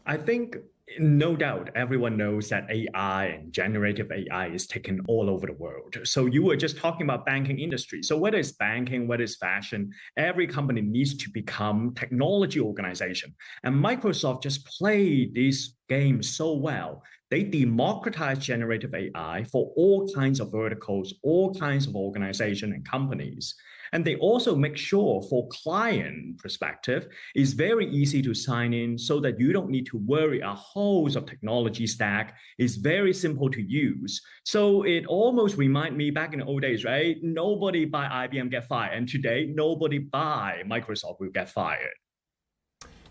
I think no doubt everyone knows that AI and generative AI is taken all over the world. So you were just talking about banking industry. So whether it's banking, whether it's fashion, every company needs to become technology organization. And Microsoft just played this game so well. They democratize generative AI for all kinds of verticals, all kinds of organization and companies. And they also make sure for client perspective, it's very easy to sign in so that you don't need to worry a host of technology stack. It's very simple to use. So it almost reminds me back in the old days, right? Nobody by IBM get fired. And today, nobody by Microsoft will get fired.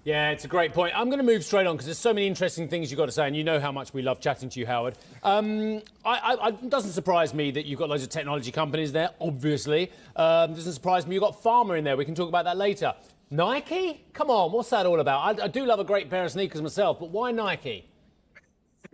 Yeah, it's a great point. I'm going to move straight on because there's so many interesting things you've got to say, and you know how much we love chatting to you, Howard. It doesn't surprise me that you've got loads of technology companies there, obviously. Doesn't surprise me you've got pharma in there. We can talk about that later. Nike? Come on, what's that all about? I do love a great pair of sneakers myself, but why Nike?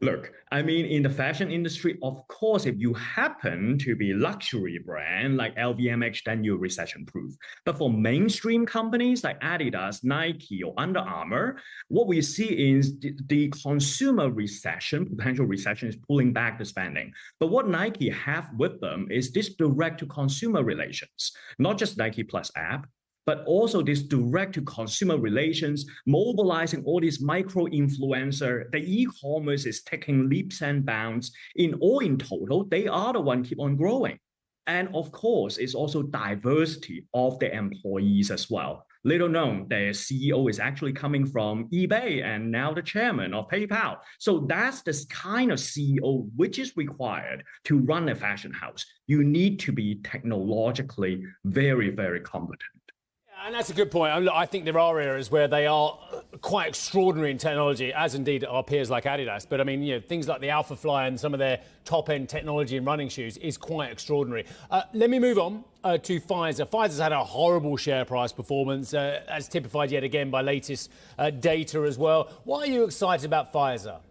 Look, I mean, in the fashion industry, of course, if you happen to be luxury brand like LVMH, then you're recession proof. But for mainstream companies like Adidas, Nike, or Under Armour, what we see is the consumer recession, potential recession is pulling back the spending. But what Nike have with them is this direct to consumer relations, not just Nike Plus app, but also this direct to consumer relations, mobilizing all these micro influencer. The e-commerce is taking leaps and bounds. In total, they are the one keep on growing. And of course, it's also diversity of the employees as well. Little known, their CEO is actually coming from eBay and now the chairman of PayPal. So that's the kind of CEO which is required to run a fashion house. You need to be technologically very, very competent. And that's a good point. I think there are areas where they are quite extraordinary in technology, as indeed are peers like Adidas. But I mean, you know, things like the Alpha Fly and some of their top-end technology in running shoes is quite extraordinary. Let me move on to Pfizer. Pfizer's had a horrible share price performance, as typified yet again by latest data as well. Why are you excited about Pfizer?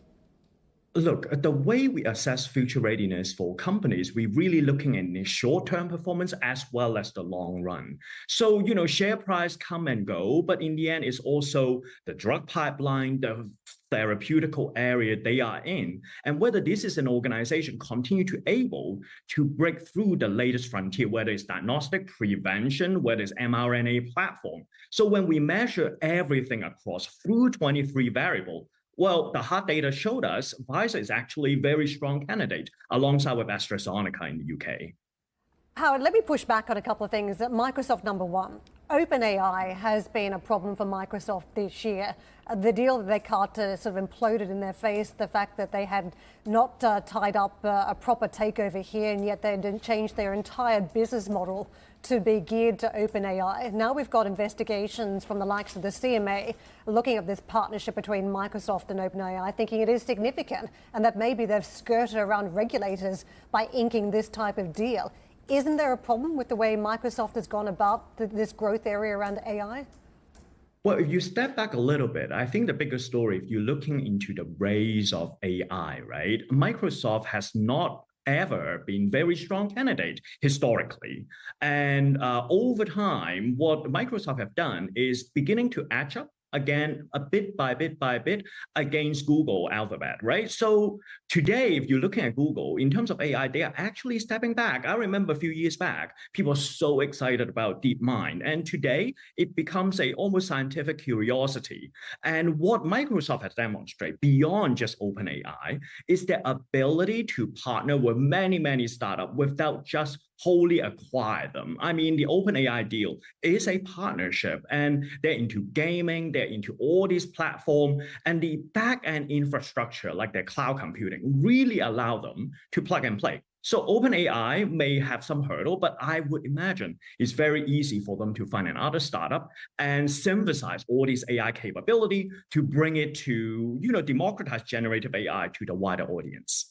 Look, the way we assess future readiness for companies, we're really looking at the short-term performance as well as the long run. So, share price come and go, but in the end, it's also the drug pipeline, the therapeutical area they are in, and whether this is an organization continue to able to break through the latest frontier, whether it's diagnostic, prevention, whether it's mRNA platform. So when we measure everything across through 23 variables, well, the hard data showed us Pfizer is actually a very strong candidate alongside with AstraZeneca in the UK. Howard, let me push back on a couple of things. Microsoft, number one. OpenAI has been a problem for Microsoft this year. The deal that they cut sort of imploded in their face, the fact that they had not tied up a proper takeover here, and yet they didn't change their entire business model to be geared to OpenAI. Now we've got investigations from the likes of the CMA looking at this partnership between Microsoft and OpenAI, thinking it is significant and that maybe they've skirted around regulators by inking this type of deal. Isn't there a problem with the way Microsoft has gone about this growth area around AI? Well, if you step back a little bit, I think the bigger story, if you're looking into the rise of AI, right? Microsoft has not ever been very strong candidate historically. And over time, what Microsoft have done is beginning to edge up again, a bit by bit against Google Alphabet, right? So today, if you're looking at Google, in terms of AI, they are actually stepping back. I remember a few years back, people are so excited about DeepMind. And today, it becomes a almost scientific curiosity. And what Microsoft has demonstrated beyond just OpenAI is their ability to partner with many startups without just wholly acquire them. I mean, the OpenAI deal is a partnership, and they're into gaming, they're into all these platforms, and the back-end infrastructure, like their cloud computing, really allow them to plug and play. So OpenAI may have some hurdle, but I would imagine it's very easy for them to find another startup and synthesize all these AI capability to bring it to, democratize generative AI to the wider audience.